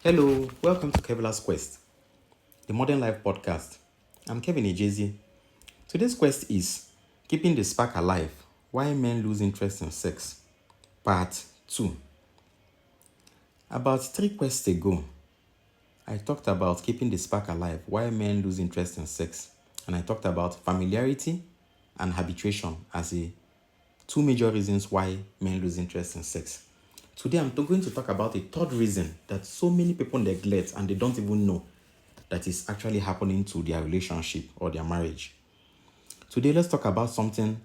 Hello, welcome to Kevlar's Quest, the Modern Life podcast. I'm Kevin Ejezi. Today's quest is Keeping the Spark Alive, Why Men Lose Interest in Sex, Part 2. About 3 quests ago, I talked about keeping the spark alive, why men lose interest in sex, and I talked about familiarity and habituation as the 2 major reasons why men lose interest in sex. Today, I'm going to talk about a third reason that so many people neglect and they don't even know that is actually happening to their relationship or their marriage. Today, let's talk about something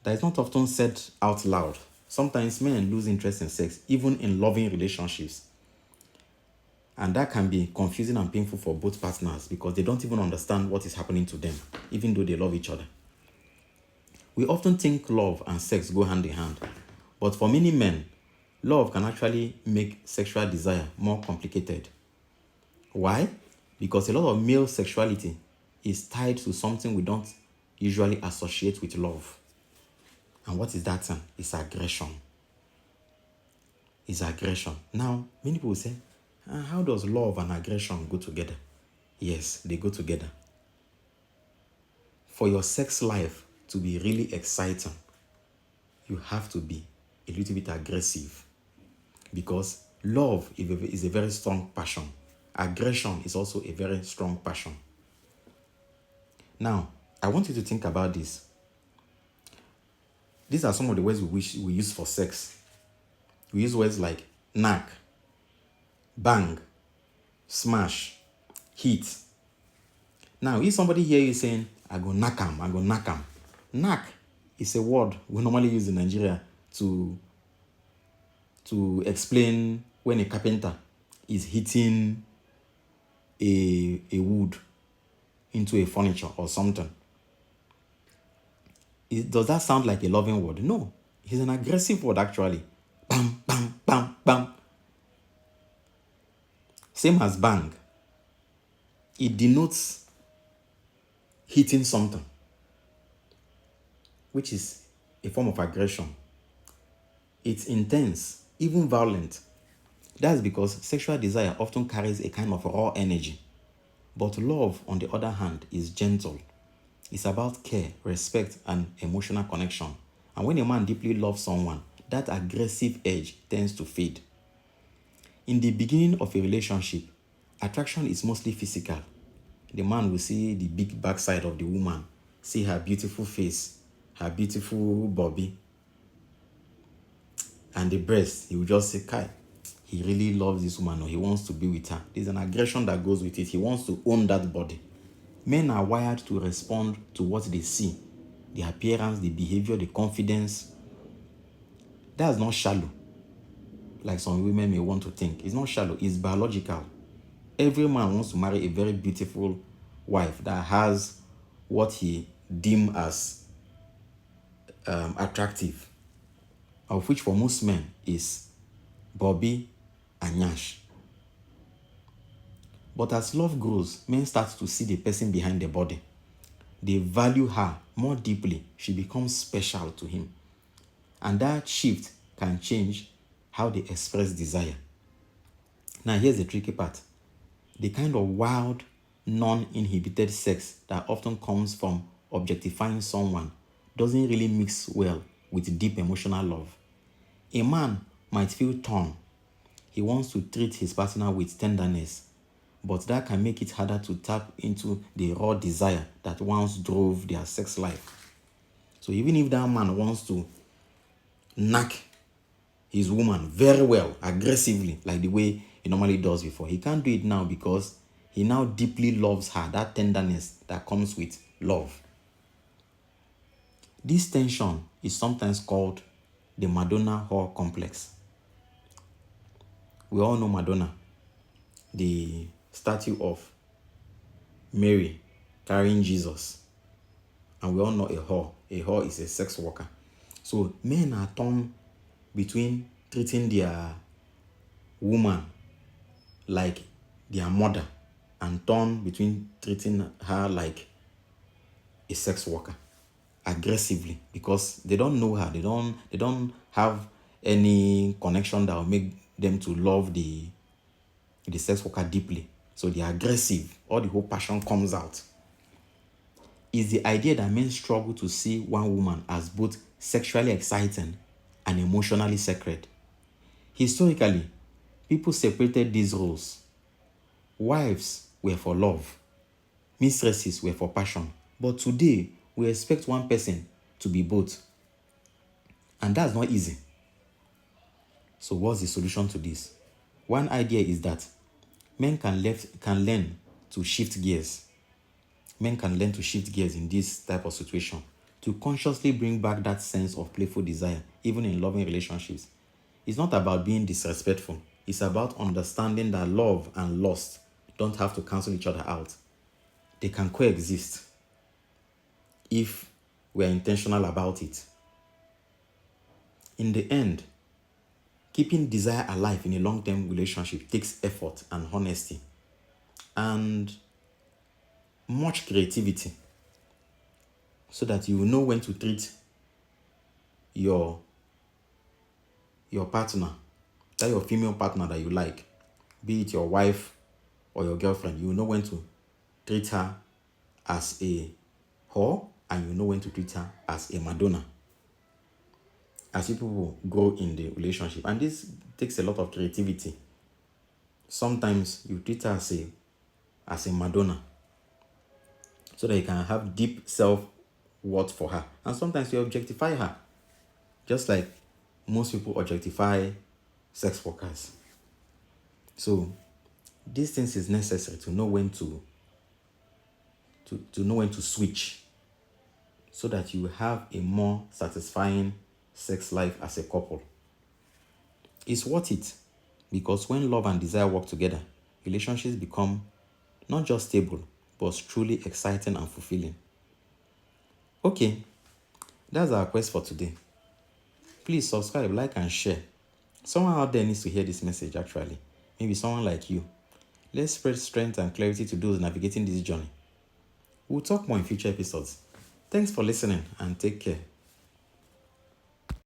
that is not often said out loud. Sometimes men lose interest in sex, even in loving relationships. And that can be confusing and painful for both partners because they don't even understand what is happening to them, even though they love each other. We often think love and sex go hand in hand, but for many men, love can actually make sexual desire more complicated. Why? Because a lot of male sexuality is tied to something we don't usually associate with love. And what is that thing? It's aggression. It's aggression. Now, many people say, how does love and aggression go together? Yes, they go together. For your sex life to be really exciting, you have to be a little bit aggressive because love is a very strong passion. Aggression is also a very strong passion. Now, I want you to think about this. These are some of the words we use for sex. We use words like knack, bang, smash, hit. Now, if somebody hear you saying, I go knack him, I go knack him. Knack is a word we normally use in Nigeria to explain when a carpenter is hitting a wood into a furniture or something. Does that sound like a loving word? No. It's an aggressive word actually. Bam, bam, bam, bam. Same as bang. It denotes hitting something, which is a form of aggression. It's intense, even violent. That's because sexual desire often carries a kind of raw energy. But love, on the other hand, is gentle. It's about care, respect, and emotional connection. And when a man deeply loves someone, that aggressive edge tends to fade. In the beginning of a relationship, attraction is mostly physical. The man will see the big backside of the woman, see her beautiful face, her beautiful body, and the breast. He will just say, Kai, he really loves this woman or he wants to be with her. There's an aggression that goes with it. He wants to own that body. Men are wired to respond to what they see, the appearance, the behavior, the confidence. That's not shallow, like some women may want to think. It's not shallow, it's biological. Every man wants to marry a very beautiful wife that has what he deems as attractive, of which for most men is Bobby and Nyash. But as love grows, men start to see the person behind the body. They value her more deeply. She becomes special to him. And that shift can change how they express desire. Now, here's the tricky part. The kind of wild, non-inhibited sex that often comes from objectifying someone doesn't really mix well with deep emotional love. A man might feel torn. He wants to treat his partner with tenderness, but that can make it harder to tap into the raw desire that once drove their sex life. So even if that man wants to knack his woman very well, aggressively, like the way he normally does before, he can't do it now because he now deeply loves her, that tenderness that comes with love. This tension is sometimes called the Madonna whore complex. We all know Madonna, the statue of Mary carrying Jesus. And we all know a whore. A whore is a sex worker. So men are torn between treating their woman like their mother and torn between treating her like a sex worker aggressively because they don't know her. They don't have any connection that will make them to love the the sex worker deeply. So they're aggressive. All the whole passion comes out. Is the idea that men struggle to see one woman as both sexually exciting and emotionally sacred. Historically, people separated these roles. Wives were for love, mistresses were for passion. But today, we expect one person to be both. And that's not easy. So what's the solution to this? One idea is that men can learn to shift gears. Men can learn to shift gears in this type of situation to consciously bring back that sense of playful desire, even in loving relationships. It's not about being disrespectful. It's about understanding that love and lust don't have to cancel each other out. They can coexist if we're intentional about it. In the end, keeping desire alive in a long-term relationship takes effort and honesty and much creativity, so that you will know when to treat your partner, that your female partner that you like, be it your wife or your girlfriend. You will know when to treat her as a whore, and you know when to treat her as a Madonna, as people grow in the relationship. And this takes a lot of creativity. Sometimes you treat her as a Madonna, so that you can have deep self-worth for her. And sometimes you objectify her, just like most people objectify sex workers. So these things is necessary to know when to know when to switch, so that you have a more satisfying sex life as a couple. It's worth it, because when love and desire work together, relationships become not just stable, but truly exciting and fulfilling. Okay, that's our quest for today. Please subscribe, like, and share. Someone out there needs to hear this message, actually. Maybe someone like you. Let's spread strength and clarity to those navigating this journey. We'll talk more in future episodes. Thanks for listening, and take care.